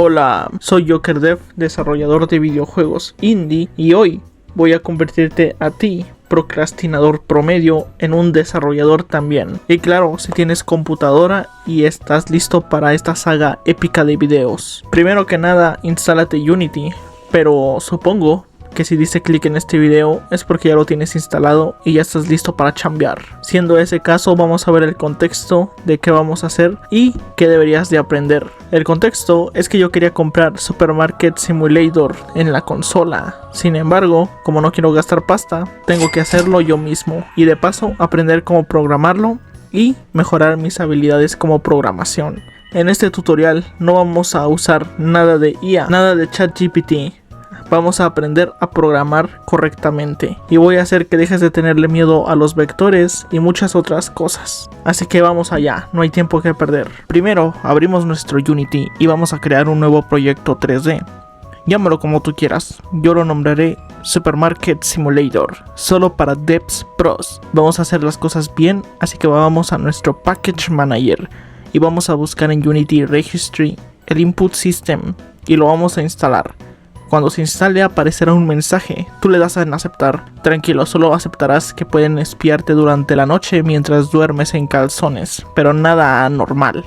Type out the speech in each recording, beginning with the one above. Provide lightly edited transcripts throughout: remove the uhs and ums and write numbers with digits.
Hola, soy JokerDev, desarrollador de videojuegos indie, y hoy voy a convertirte a ti, procrastinador promedio, en un desarrollador también. Y claro, si tienes computadora y estás listo para esta saga épica de videos. Primero que nada, instálate Unity, pero supongo que si diste clic en este video es porque ya lo tienes instalado y ya estás listo para chambear. Siendo ese caso, vamos a ver el contexto de qué vamos a hacer y qué deberías de aprender. El contexto es que yo quería comprar Supermarket Simulator en la consola. Sin embargo, como no quiero gastar pasta, tengo que hacerlo yo mismo y de paso aprender cómo programarlo y mejorar mis habilidades como programación. En este tutorial no vamos a usar nada de IA, nada de ChatGPT. Vamos a aprender a programar correctamente y voy a hacer que dejes de tenerle miedo a los vectores y muchas otras cosas. Así que vamos allá, no hay tiempo que perder. Primero abrimos nuestro Unity y vamos a crear un nuevo proyecto 3D. Llámalo como tú quieras, yo lo nombraré Supermarket Simulator, solo para devs pros. Vamos a hacer las cosas bien, así que vamos a nuestro Package Manager y vamos a buscar en Unity Registry el Input System y lo vamos a instalar. Cuando se instale aparecerá un mensaje, tú le das en aceptar. Tranquilo, solo aceptarás que pueden espiarte durante la noche mientras duermes en calzones, pero nada anormal.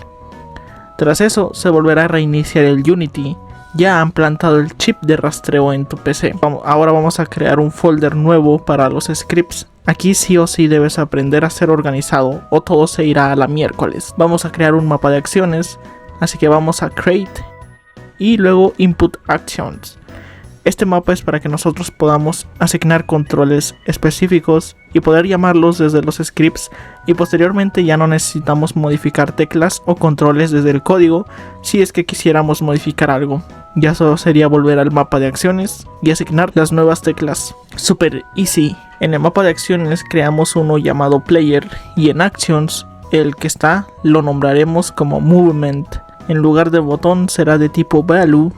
Tras eso se volverá a reiniciar el Unity. Ya han plantado el chip de rastreo en tu PC. Ahora vamos a crear un folder nuevo para los scripts. Aquí sí o sí debes aprender a ser organizado o todo se irá a la miércoles. Vamos a crear un mapa de acciones, así que vamos a Create y luego Input Actions. Este mapa es para que nosotros podamos asignar controles específicos y poder llamarlos desde los scripts, y posteriormente ya no necesitamos modificar teclas o controles desde el código si es que quisiéramos modificar algo. Ya solo sería volver al mapa de acciones y asignar las nuevas teclas. Super easy. En el mapa de acciones creamos uno llamado Player y en Actions el que está lo nombraremos como Movement. En lugar de botón será de tipo Value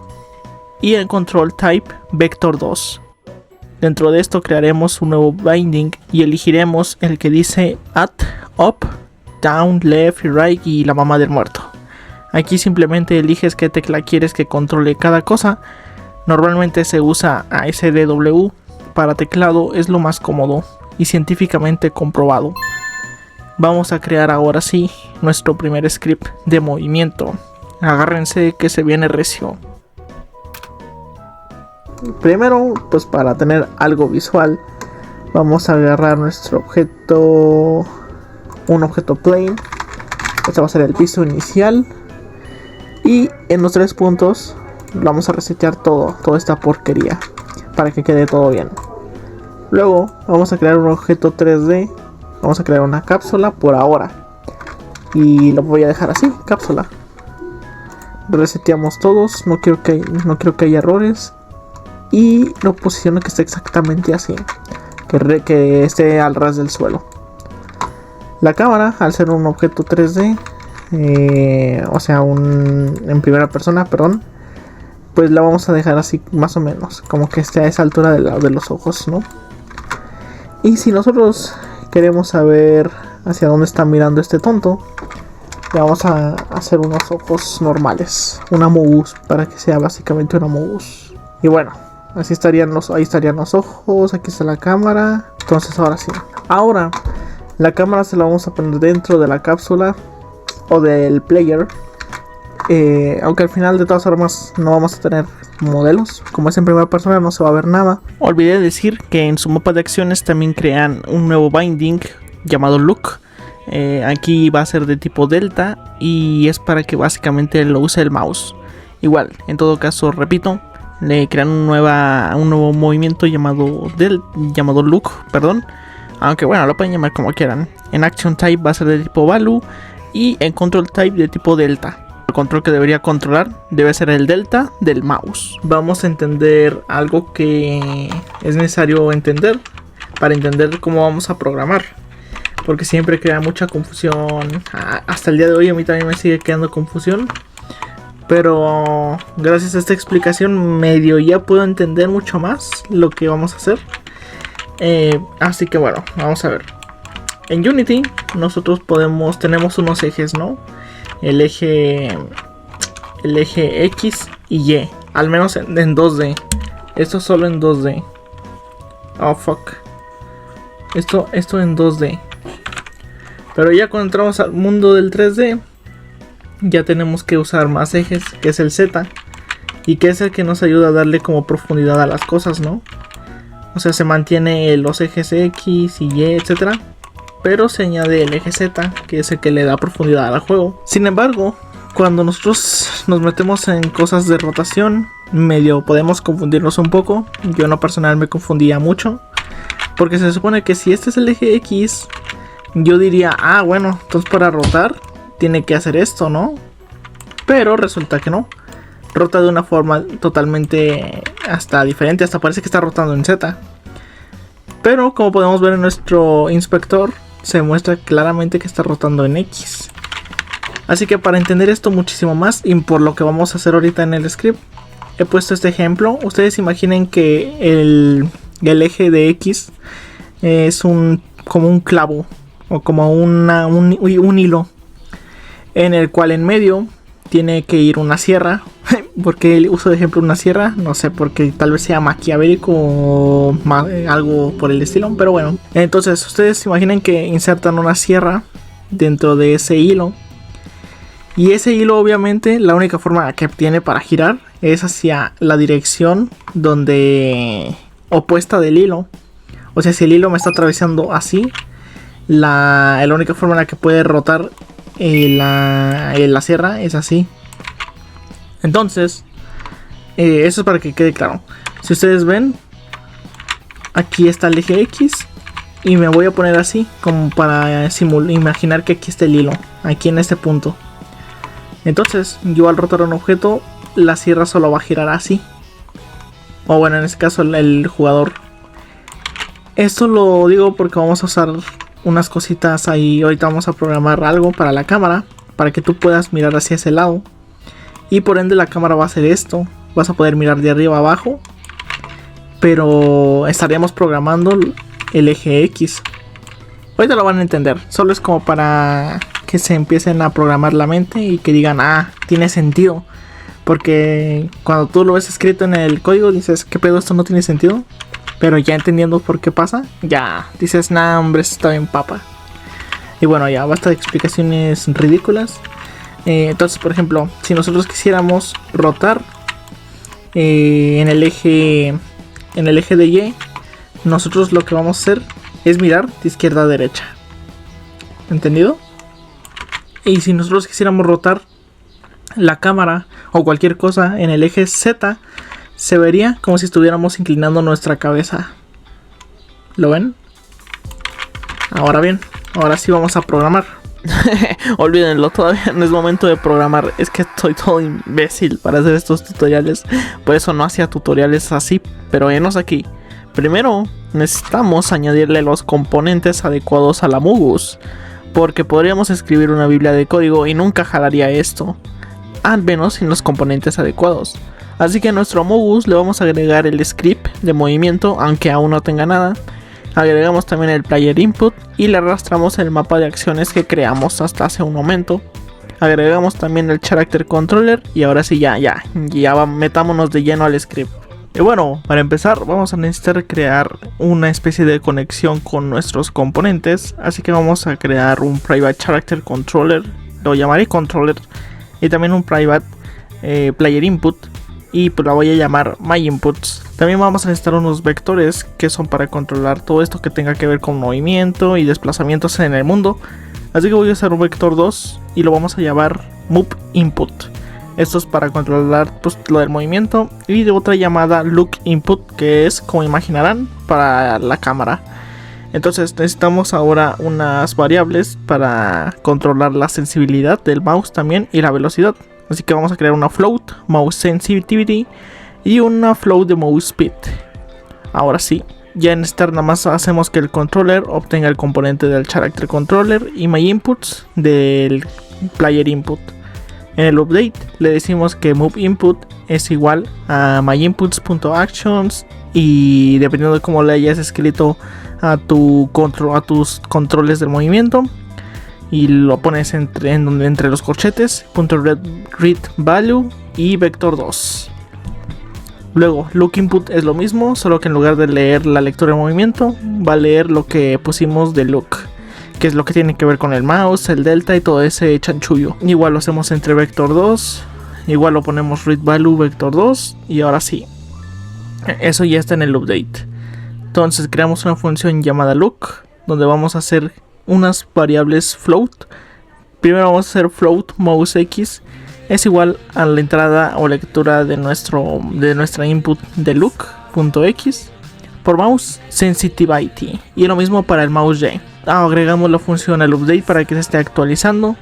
y en Control Type Vector 2. Dentro de esto crearemos un nuevo binding y elegiremos el que dice Add, Up, Down, Left y Right y la mamá del muerto. Aquí simplemente eliges qué tecla quieres que controle cada cosa. Normalmente se usa ASDW, para teclado es lo más cómodo y científicamente comprobado. Vamos a crear ahora sí nuestro primer script de movimiento. Agárrense que se viene recio. Primero, pues para tener algo visual, vamos a agarrar nuestro objeto, un objeto plane. Este va a ser el piso inicial. Y en los 3 puntos vamos a resetear toda esta porquería para que quede todo bien. Luego vamos a crear un objeto 3D. Vamos a crear una cápsula por ahora. Y lo voy a dejar así, cápsula. Reseteamos todos, no quiero que haya errores. Y lo posiciono que esté exactamente así, que esté al ras del suelo. La cámara, al ser un objeto 3D, o sea, en primera persona, perdón, pues la vamos a dejar así más o menos, como que esté a esa altura de los ojos, ¿no? Y si nosotros queremos saber hacia dónde está mirando este tonto, le vamos a hacer unos ojos normales, una Amogus, para que sea básicamente una Amogus. Y bueno, ahí estarían los ojos, aquí está la cámara. Entonces ahora sí. Ahora la cámara se la vamos a poner dentro de la cápsula o del player. Aunque al final de todas formas no vamos a tener modelos. Como es en primera persona no se va a ver nada. Olvidé decir que en su mapa de acciones también crean un nuevo binding llamado Look. Aquí va a ser de tipo Delta y es para que básicamente lo use el mouse. Igual, en todo caso, repito, le crean un nuevo movimiento llamado Look, perdón. Aunque bueno, lo pueden llamar como quieran. En Action Type va a ser de tipo Value y en Control Type de tipo Delta. El control que debería controlar debe ser el Delta del mouse. Vamos a entender algo que es necesario entender para entender cómo vamos a programar, porque siempre crea mucha confusión. Hasta el día de hoy a mí también me sigue quedando confusión. Pero gracias a esta explicación medio ya puedo entender mucho más lo que vamos a hacer. Así que bueno, vamos a ver. En Unity nosotros tenemos unos ejes, ¿no? El eje el eje X y Y, al menos en 2D. Esto solo en 2D. Oh fuck. Esto en 2D. Pero ya cuando entramos al mundo del 3D, ya tenemos que usar más ejes, que es el Z, y que es el que nos ayuda a darle como profundidad a las cosas, ¿no? O sea, se mantiene los ejes X y Y, etcétera, pero se añade el eje Z, que es el que le da profundidad al juego. Sin embargo, cuando nosotros nos metemos en cosas de rotación, medio podemos confundirnos un poco. Yo en lo personal me confundía mucho, porque se supone que si este es el eje X, yo diría, bueno, entonces para rotar tiene que hacer esto, ¿no? Pero resulta que no. Rota de una forma totalmente hasta diferente, hasta parece que está rotando en Z. Pero como podemos ver en nuestro inspector, se muestra claramente que está rotando en X. Así que para entender esto muchísimo más, y por lo que vamos a hacer ahorita en el script, he puesto este ejemplo. Ustedes imaginen que el eje de X es como un clavo, o como un hilo, en el cual en medio tiene que ir una sierra. ¿Por qué uso de ejemplo una sierra? No sé, porque tal vez sea maquiavélico o algo por el estilo, pero bueno. Entonces ustedes imaginen que insertan una sierra dentro de ese hilo, y ese hilo obviamente la única forma que tiene para girar es hacia la dirección opuesta del hilo. O sea, si el hilo me está atravesando así, la única forma en la que puede rotar la sierra es así. Entonces, eso es para que quede claro. Si ustedes ven, aquí está el eje X, y me voy a poner así, como para imaginar que aquí está el hilo, aquí en este punto. Entonces, yo al rotar un objeto, la sierra solo va a girar así. O bueno, en este caso el jugador. Esto lo digo porque vamos a usar unas cositas ahí. Ahorita vamos a programar algo para la cámara, para que tú puedas mirar hacia ese lado. Y por ende la cámara va a hacer esto. Vas a poder mirar de arriba a abajo, pero estaríamos programando el eje X. Ahorita lo van a entender. Solo es como para que se empiecen a programar la mente y que digan, tiene sentido. Porque cuando tú lo ves escrito en el código dices, ¿qué pedo? Esto no tiene sentido. Pero ya entendiendo por qué pasa, ya dices, nah, hombre, esto está bien papa. Y bueno, ya basta de explicaciones ridículas. Entonces, por ejemplo, si nosotros quisiéramos rotar en el eje de Y, nosotros lo que vamos a hacer es mirar de izquierda a derecha. ¿Entendido? Y si nosotros quisiéramos rotar la cámara o cualquier cosa en el eje Z, se vería como si estuviéramos inclinando nuestra cabeza. ¿Lo ven? Ahora bien, ahora sí vamos a programar. Olvídenlo, todavía no es momento de programar. Es que estoy todo imbécil para hacer estos tutoriales. Por eso no hacía tutoriales así. Pero venos aquí. Primero necesitamos añadirle los componentes adecuados a la Mugus, porque podríamos escribir una biblia de código y nunca jalaría esto, al menos sin los componentes adecuados. Así que a nuestro Mugus le vamos a agregar el script de movimiento, aunque aún no tenga nada. Agregamos también el player input y le arrastramos el mapa de acciones que creamos hasta hace un momento. Agregamos también el character controller y ahora sí ya metámonos de lleno al script. Y bueno, para empezar vamos a necesitar crear una especie de conexión con nuestros componentes. Así que vamos a crear un private character controller, lo llamaré controller, y también un private player input, y pues la voy a llamar myInputs. También vamos a necesitar unos vectores que son para controlar todo esto que tenga que ver con movimiento y desplazamientos en el mundo. Así que voy a usar un vector 2 y lo vamos a llamar moveInput. Esto es para controlar pues, lo del movimiento. Y de otra llamada lookInput, que es, como imaginarán, para la cámara. Entonces necesitamos ahora unas variables para controlar la sensibilidad del mouse también y la velocidad. Así que vamos a crear una float, mouse sensitivity, y una float de mouse speed. Ahora sí, ya en esta nada más hacemos que el controller obtenga el componente del character controller y myInputs del player input. En el update le decimos que moveInput es igual a myInputs.actions, y dependiendo de cómo le hayas escrito a tus controles del movimiento. y lo pones entre los corchetes, .read value y vector 2. Luego look input es lo mismo, solo que en lugar de leer la lectura de movimiento va a leer lo que pusimos de look, que es lo que tiene que ver con el mouse, el delta y todo ese chanchullo. Igual lo hacemos entre vector 2, igual lo ponemos read value vector 2 y ahora sí, eso ya está en el update. Entonces creamos una función llamada look, donde vamos a hacer unas variables float. Primero vamos a hacer float mouse x es igual a la entrada o lectura de nuestra input de look.x por mouse sensitivity, y lo mismo para el mouse y. Agregamos la función al update para que se esté actualizando,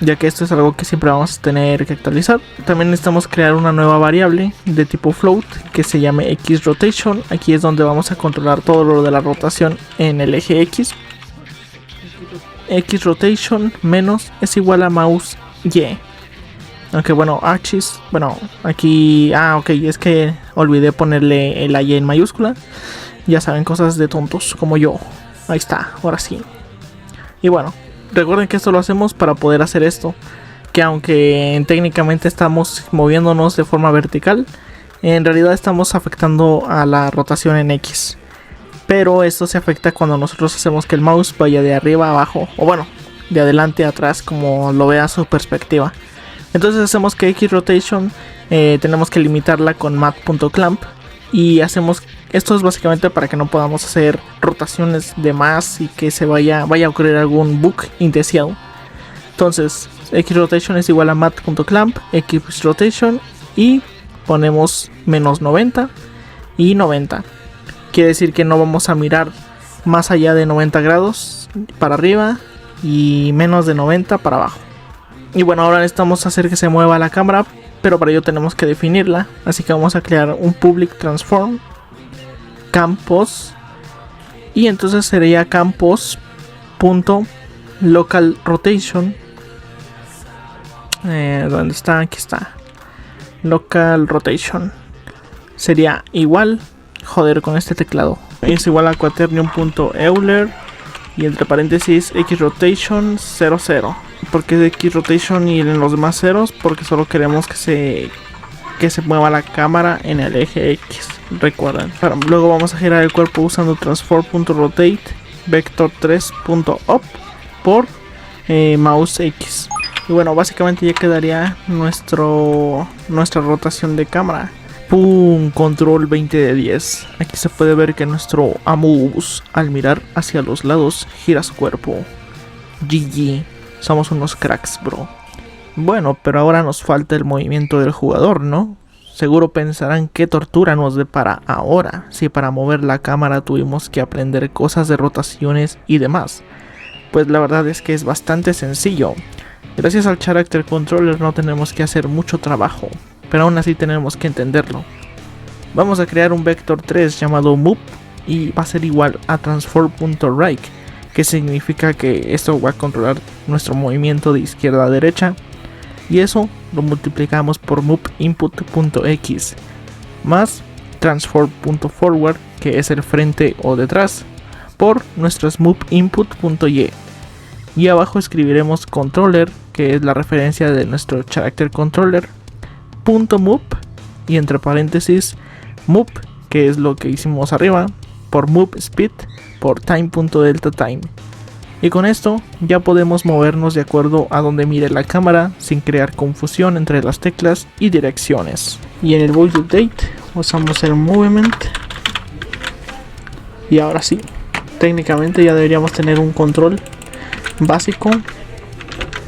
ya que esto es algo que siempre vamos a tener que actualizar. También necesitamos crear una nueva variable de tipo float que se llame xRotation. Aquí es donde vamos a controlar todo lo de la rotación en el eje x. xRotation menos es igual a mouse y. Aunque bueno, axis, bueno, aquí, ok, es que olvidé ponerle la y en mayúscula. Ya saben, cosas de tontos como yo. Ahí está, ahora sí. Y bueno, recuerden que esto lo hacemos para poder hacer esto, que aunque técnicamente estamos moviéndonos de forma vertical, en realidad estamos afectando a la rotación en X. Pero esto se afecta cuando nosotros hacemos que el mouse vaya de arriba a abajo, o bueno, de adelante a atrás, como lo vea su perspectiva. Entonces hacemos que xRotation tenemos que limitarla con mat.clamp, y hacemos esto es básicamente para que no podamos hacer rotaciones de más y que se vaya a ocurrir algún bug indeseado. Entonces xRotation es igual a mat.clamp xRotation y ponemos menos 90 y 90. Quiere decir que no vamos a mirar más allá de 90 grados para arriba y menos de 90 para abajo. Y bueno, ahora necesitamos hacer que se mueva la cámara, pero para ello tenemos que definirla. Así que vamos a crear un public transform campos, y entonces sería campos.local rotation. ¿Dónde está? Aquí está. Local rotation sería igual, joder con este teclado, es igual a quaternium.euler y entre paréntesis xRotation 00. Porque es xRotation y en los demás ceros, porque solo queremos que se mueva la cámara en el eje X, recuerden. Luego vamos a girar el cuerpo usando transform.rotate vector 3.up por mouse X. Y bueno, básicamente ya quedaría nuestra rotación de cámara. ¡Pum! Control 20 de 10. Aquí se puede ver que nuestro mouse, al mirar hacia los lados, gira su cuerpo. GG. Somos unos cracks, bro. Bueno, pero ahora nos falta el movimiento del jugador, ¿no? Seguro pensarán qué tortura nos depara ahora, si para mover la cámara tuvimos que aprender cosas de rotaciones y demás. Pues la verdad es que es bastante sencillo. Gracias al Character Controller no tenemos que hacer mucho trabajo, pero aún así tenemos que entenderlo. Vamos a crear un vector 3 llamado move y va a ser igual a transform.right, que significa que esto va a controlar nuestro movimiento de izquierda a derecha, y eso lo multiplicamos por moveinput.x más transform.forward, que es el frente o detrás, por nuestros moveinput.y, y abajo escribiremos controller, que es la referencia de nuestro character controller, .move y entre paréntesis move, que es lo que hicimos arriba, por move speed por time.delta time. Y con esto ya podemos movernos de acuerdo a donde mire la cámara sin crear confusión entre las teclas y direcciones. Y en el voice update usamos el movement, y ahora sí, técnicamente ya deberíamos tener un control básico.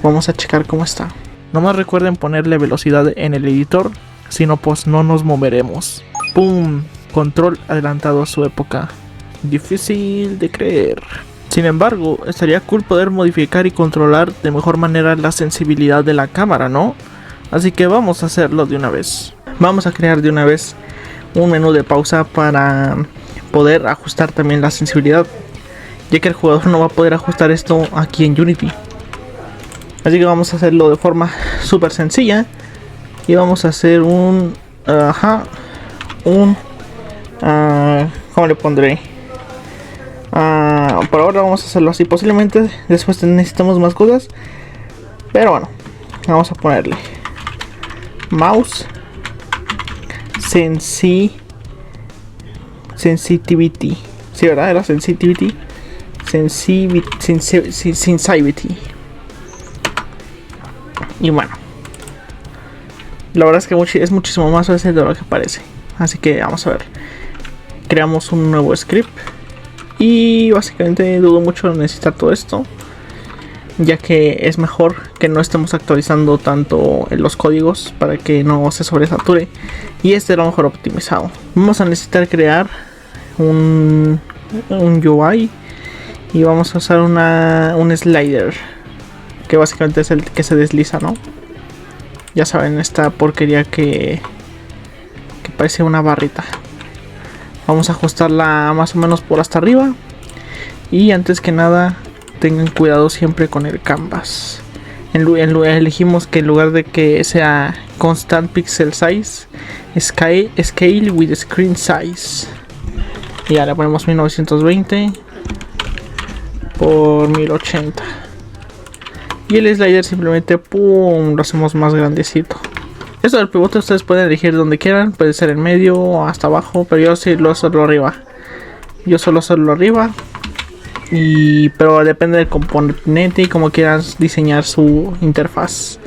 Vamos a checar cómo está. Nomás recuerden ponerle velocidad en el editor, si no pues no nos moveremos. ¡Pum! Control adelantado a su época. Difícil de creer. Sin embargo, estaría cool poder modificar y controlar de mejor manera la sensibilidad de la cámara, ¿no? Así que vamos a hacerlo de una vez. Vamos a crear de una vez un menú de pausa para poder ajustar también la sensibilidad, ya que el jugador no va a poder ajustar esto aquí en Unity. Así que vamos a hacerlo de forma súper sencilla. Y vamos a hacer ¿cómo le pondré? bueno, por ahora vamos a hacerlo así. Posiblemente después necesitamos más cosas, pero bueno, vamos a ponerle mouse sensitivity. Sí, ¿verdad? Era sensitivity. Sensitivity. Y bueno, la verdad es que es muchísimo más fácil de lo que parece. Así que vamos a ver. Creamos un nuevo script. Y básicamente dudo mucho en necesitar todo esto, ya que es mejor que no estemos actualizando tanto en los códigos para que no se sobresature. Y este era mejor optimizado. Vamos a necesitar crear un UI. Y vamos a usar un slider, que básicamente es el que se desliza, ¿no? Ya saben, esta porquería que parece una barrita. Vamos a ajustarla más o menos por hasta arriba. Y antes que nada, tengan cuidado siempre con el canvas. Elegimos que en lugar de que sea constant pixel size, scale with screen size. Y ahora ponemos 1920 por 1080. Y el slider simplemente pum, lo hacemos más grandecito. Esto del pivote ustedes pueden elegir donde quieran, puede ser en medio o hasta abajo, pero yo sí lo solo arriba. Yo solo arriba. Pero depende del componente y como quieran diseñar su interfaz.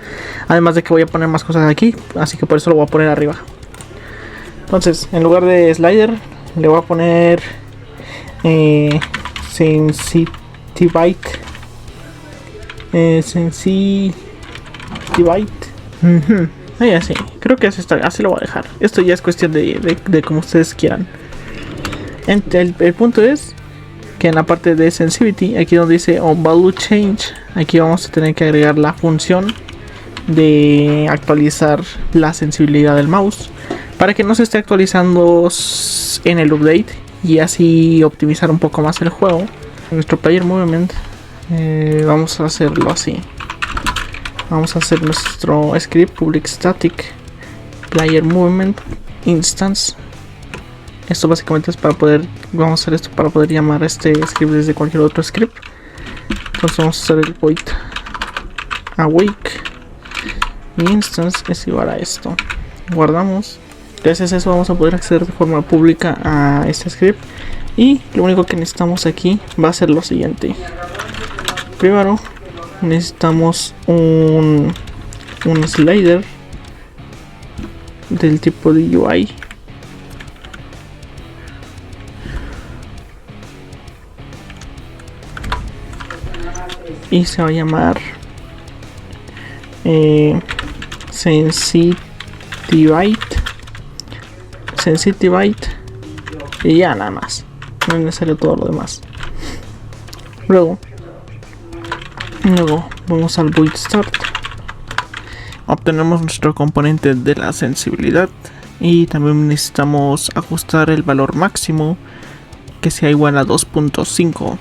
Además de que voy a poner más cosas aquí, así que por eso lo voy a poner arriba. Entonces, en lugar de slider, le voy a poner sensitivite. Ahí así, creo que así lo voy a dejar. Esto ya es cuestión de como ustedes quieran. El punto es que en la parte de sensitivity, aquí donde dice on value change, aquí vamos a tener que agregar la función de actualizar la sensibilidad del mouse para que no se esté actualizando en el update y así optimizar un poco más el juego. Nuestro player movement, vamos a hacerlo así. Vamos a hacer nuestro script public static player movement instance. Esto básicamente es para poder, vamos a hacer esto para poder llamar a este script desde cualquier otro script. Entonces vamos a hacer el void awake y instance es igual a esto. Guardamos. Gracias a eso vamos a poder acceder de forma pública a este script. Y lo único que necesitamos aquí va a ser lo siguiente. Primero necesitamos un slider del tipo de UI. Y se va a llamar sensitivite y ya nada más, no es necesario todo lo demás. Luego vamos al void start, obtenemos nuestro componente de la sensibilidad y también necesitamos ajustar el valor máximo que sea igual a 2.5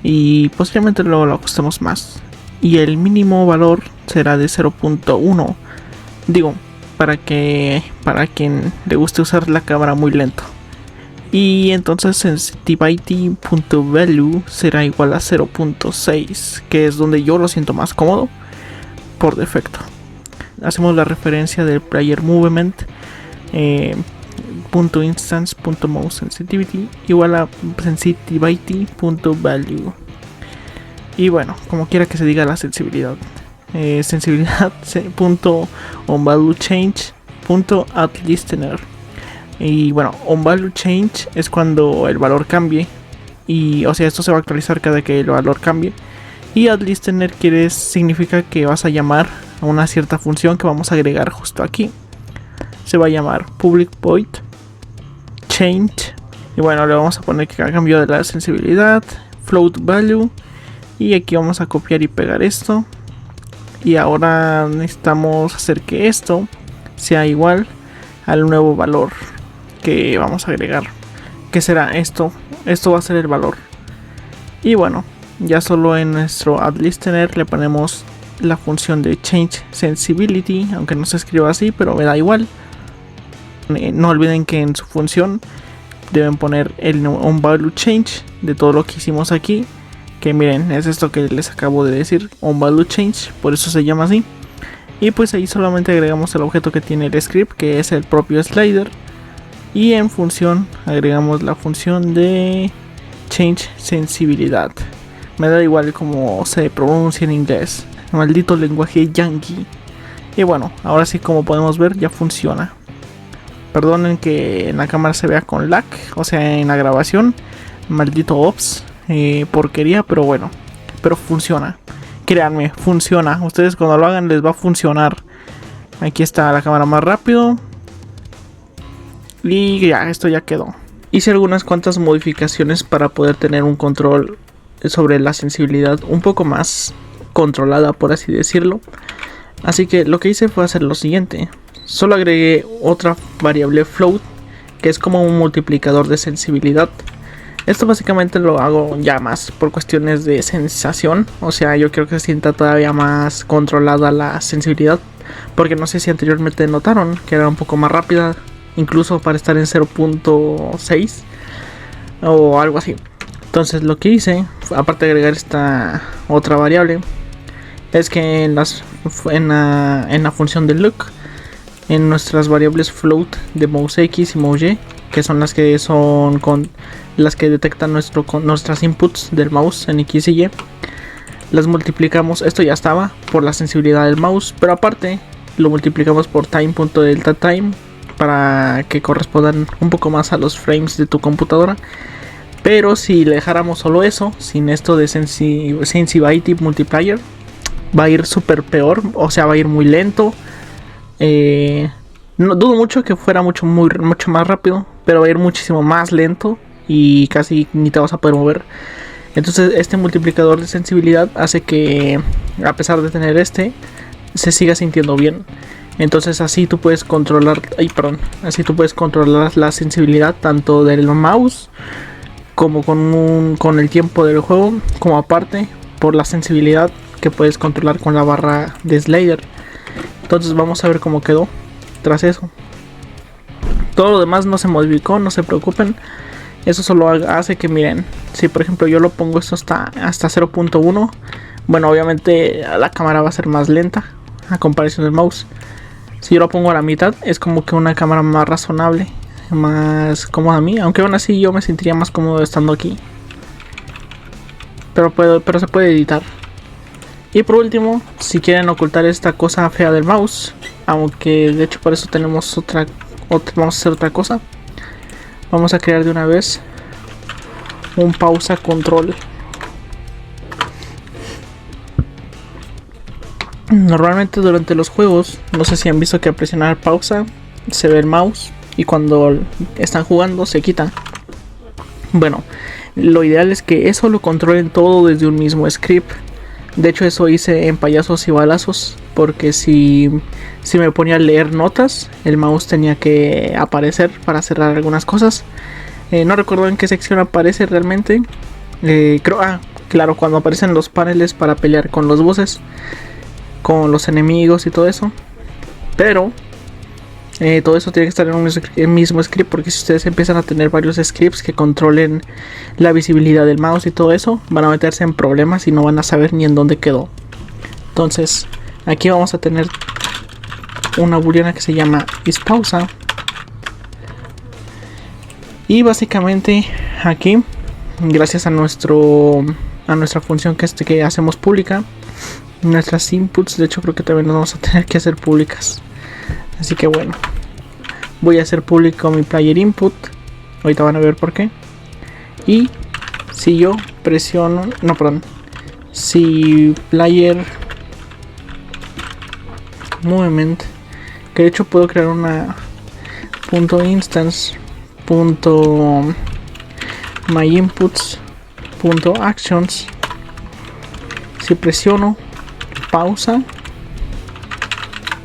y posiblemente luego lo ajustemos más, y el mínimo valor será de 0.1, digo, para quien le guste usar la cámara muy lento. Y entonces sensitivity.value será igual a 0.6, que es donde yo lo siento más cómodo por defecto. Hacemos la referencia del player movement .instance.mouse sensitivity igual a sensitivity.value. Y bueno, como quiera que se diga la sensibilidad, sensibilidad.onValueChange.addListener. Y bueno, onValueChange es cuando el valor cambie, y o sea, esto se va a actualizar cada que el valor cambie. Y addListener significa que vas a llamar a una cierta función que vamos a agregar justo aquí. Se va a llamar public void change. Y bueno, le vamos a poner que ha cambiado de la sensibilidad, float value. Y aquí vamos a copiar y pegar esto. Y ahora necesitamos hacer que esto sea igual al nuevo valor que vamos a agregar. ¿Qué será esto? Esto va a ser el valor. Y bueno, ya solo en nuestro addListener le ponemos la función de change sensibility, aunque no se escriba así, pero me da igual. No olviden que en su función deben poner un value change de todo lo que hicimos aquí, que miren, es esto que les acabo de decir, un value change, por eso se llama así. Y pues ahí solamente agregamos el objeto que tiene el script, que es el propio slider, y en función agregamos la función de change sensibilidad. Me da igual como se pronuncia en inglés, maldito lenguaje yankee. Y bueno, ahora sí, como podemos ver, ya funciona. Perdonen que en la cámara se vea con lag, o sea, en la grabación, maldito ops, porquería, pero bueno, pero funciona. Créanme, funciona. Ustedes cuando lo hagan les va a funcionar. Aquí está la cámara más rápido. Y ya, esto ya quedó. Hice algunas cuantas modificaciones para poder tener un control sobre la sensibilidad un poco más controlada, por así decirlo. Así que lo que hice fue hacer lo siguiente. Solo agregué otra variable float, que es como un multiplicador de sensibilidad. Esto básicamente lo hago ya más por cuestiones de sensación. O sea, yo quiero que se sienta todavía más controlada la sensibilidad, porque no sé si anteriormente notaron que era un poco más rápida, incluso para estar en 0.6 o algo así. Entonces lo que hice, aparte de agregar esta otra variable, es que en la función de look, en nuestras variables float de mouse X y mouse Y, que son las que detectan nuestras inputs del mouse en X y Y, las multiplicamos. Esto ya estaba por la sensibilidad del mouse, pero aparte lo multiplicamos por time.delta_time para que correspondan un poco más a los frames de tu computadora. Pero si le dejáramos solo eso, sin esto de sensitivity multiplier, va a ir súper peor, o sea, va a ir muy lento. No dudo mucho que fuera mucho más rápido, pero va a ir muchísimo más lento y casi ni te vas a poder mover. Entonces este multiplicador de sensibilidad hace que, a pesar de tener se siga sintiendo bien. Entonces así tú puedes controlar, la sensibilidad tanto del mouse como con el tiempo del juego, como aparte por la sensibilidad que puedes controlar con la barra de slider. Entonces vamos a ver cómo quedó tras eso. Todo lo demás no se modificó, no se preocupen. Eso solo hace que, miren, si por ejemplo yo lo pongo esto hasta 0.1, bueno, obviamente la cámara va a ser más lenta a comparación del mouse. Si yo lo pongo a la mitad, es como que una cámara más razonable, más cómoda a mí, aunque aún así yo me sentiría más cómodo estando aquí. Pero se puede editar. Y por último, si quieren ocultar esta cosa fea del mouse, aunque de hecho por eso tenemos vamos a hacer otra cosa. Vamos a crear de una vez un pausa control. Normalmente durante los juegos, no sé si han visto que al presionar pausa se ve el mouse y cuando están jugando se quita. Bueno, lo ideal es que eso lo controlen todo desde un mismo script. De hecho eso hice en Payasos y Balazos, porque si me ponía a leer notas, el mouse tenía que aparecer para cerrar algunas cosas. No recuerdo en qué sección aparece realmente. Claro, cuando aparecen los paneles para pelear con los bosses, con los enemigos y todo eso. Pero todo eso tiene que estar en un mismo script, porque si ustedes empiezan a tener varios scripts que controlen la visibilidad del mouse y todo eso, van a meterse en problemas y no van a saber ni en dónde quedó. Entonces aquí vamos a tener una booleana que se llama isPausa, y básicamente aquí, gracias a nuestra función que hacemos pública, nuestras inputs, de hecho creo que también nos vamos a tener que hacer públicas. Así que bueno, voy a hacer público mi player input. Ahorita van a ver por qué. Y si yo presiono, si player movement, que de hecho puedo crear una .instance .myInputs.actions. Si presiono pausa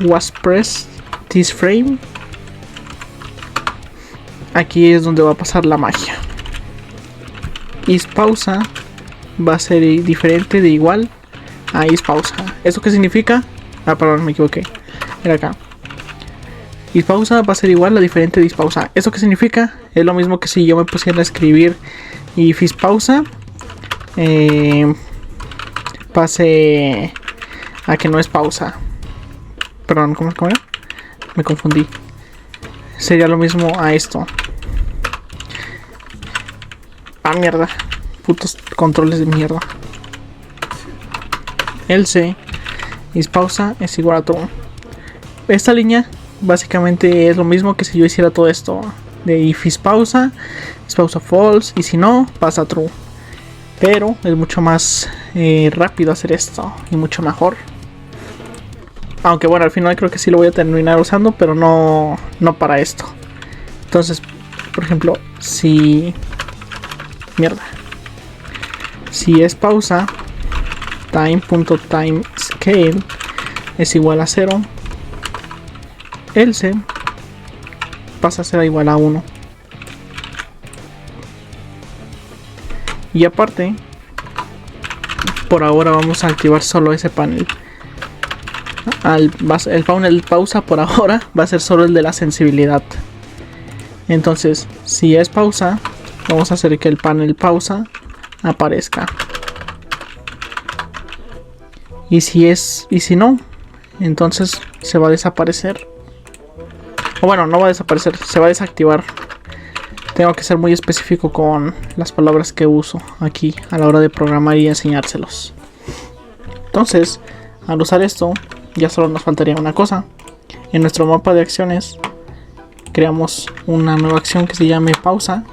was pressed this frame, aquí es donde va a pasar la magia. isPausa va a ser diferente de igual a isPausa. ¿Eso qué significa? Perdón, me equivoqué. Era acá. Dispausa va a ser igual a diferente dispausa. ¿Eso qué significa? Es lo mismo que si yo me pusiera a escribir if ispausa pase a que no es pausa. Perdón, ¿cómo era? Me confundí. Sería lo mismo a esto. Ah, mierda. Putos controles de mierda. Else ispausa es igual a true. Esta línea básicamente es lo mismo que si yo hiciera todo esto de if ispausa false, y si no, pasa true. Pero es mucho más rápido hacer esto y mucho mejor. Aunque bueno, al final creo que sí lo voy a terminar usando, pero no para esto. Entonces, por ejemplo, si es pausa, time.timescale es igual a 0, else pasa a ser igual a 1. Y aparte, por ahora vamos a activar solo ese panel. El panel pausa por ahora va a ser solo el de la sensibilidad. Entonces, si es pausa, vamos a hacer que el panel pausa aparezca. Y si no, entonces se va a desaparecer. O bueno, no va a desaparecer, se va a desactivar. Tengo que ser muy específico con las palabras que uso aquí a la hora de programar y enseñárselos. Entonces, al usar esto, ya solo nos faltaría una cosa. En nuestro mapa de acciones, creamos una nueva acción que se llame pausa.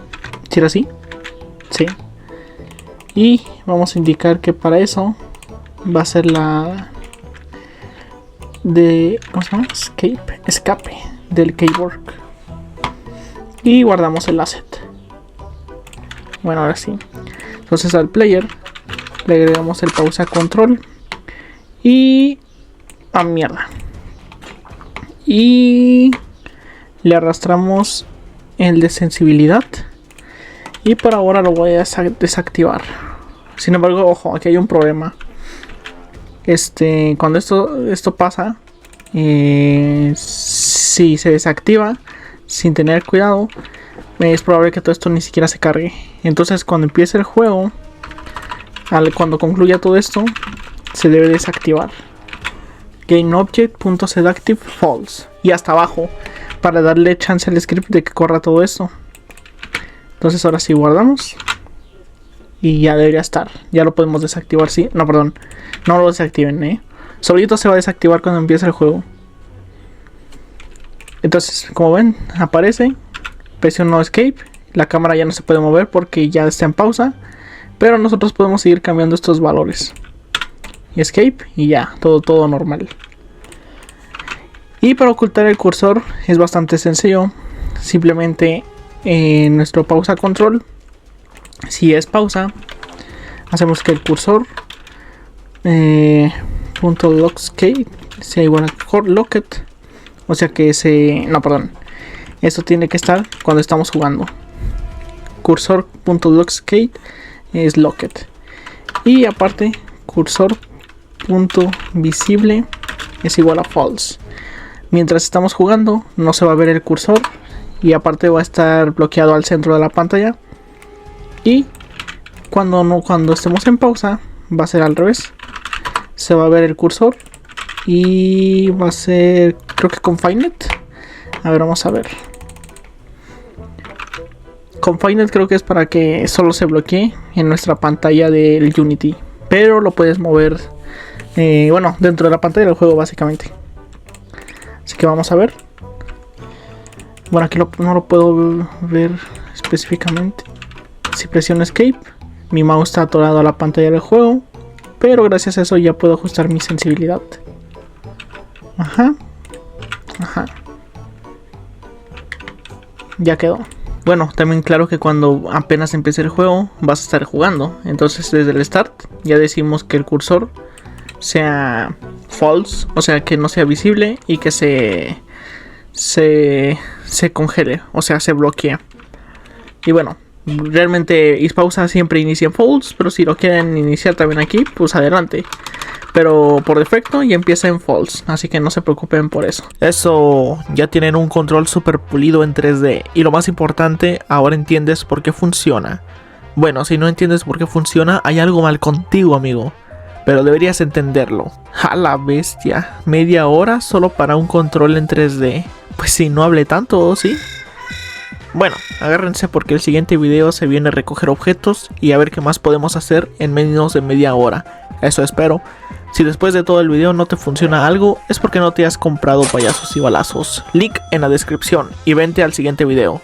¿Sí así? Sí. Y vamos a indicar que para eso va a ser la de, ¿cómo se llama? Escape del keyboard. Y guardamos el asset. Bueno, ahora sí. Entonces al player le agregamos el pausa control. Y mierda. Y le arrastramos el de sensibilidad. Y por ahora lo voy a desactivar. Sin embargo, ojo, aquí hay un problema. Cuando esto pasa, si se desactiva sin tener cuidado, es probable que todo esto ni siquiera se cargue. Entonces cuando empiece el juego, cuando concluya todo esto, se debe desactivar GameObject.setActive false y hasta abajo para darle chance al script de que corra todo esto. Entonces ahora sí guardamos y ya debería estar. Ya lo podemos desactivar. Sí, no, perdón, no lo desactiven, solito se va a desactivar cuando empiece el juego. Entonces, como ven, aparece, presiono escape, la cámara ya no se puede mover porque ya está en pausa, pero nosotros podemos seguir cambiando estos valores. Escape y ya, todo normal. Y para ocultar el cursor es bastante sencillo. Simplemente en nuestro pausa control, si es pausa, hacemos que el cursor .lockscape sea igual a locket. O sea que esto tiene que estar cuando estamos jugando. Cursor.lockscape es locket. Y aparte, cursor.visible es igual a false. Mientras estamos jugando, no se va a ver el cursor. Y aparte va a estar bloqueado al centro de la pantalla. Y cuando estemos en pausa, va a ser al revés. Se va a ver el cursor. Y va a ser, creo que confined. A ver, vamos a ver. Confined creo que es para que solo se bloquee en nuestra pantalla del Unity. Pero lo puedes mover, dentro de la pantalla del juego básicamente. Así que vamos a ver. Bueno, aquí no lo puedo ver específicamente. Si presiono escape, mi mouse está atorado a la pantalla del juego. Pero gracias a eso ya puedo ajustar mi sensibilidad. Ajá. Ya quedó. Bueno, también claro que cuando apenas empiece el juego vas a estar jugando. Entonces desde el start ya decimos que el cursor sea false, o sea que no sea visible y que se congele, o sea se bloquea. Y bueno, Realmente Xpausa siempre inicia en False, pero si lo quieren iniciar también aquí, pues adelante. Pero por defecto ya empieza en False, así que no se preocupen por eso. Eso, ya tienen un control super pulido en 3D. Y lo más importante, ahora entiendes por qué funciona. Bueno, si no entiendes por qué funciona, hay algo mal contigo, amigo. Pero deberías entenderlo. ¡A la bestia! ¿Media hora solo para un control en 3D? Pues si no hablé tanto, ¿sí? Bueno, agárrense porque el siguiente video se viene a recoger objetos y a ver qué más podemos hacer en menos de media hora. Eso espero. Si después de todo el video no te funciona algo, es porque no te has comprado payasos y balazos. Link en la descripción y vente al siguiente video.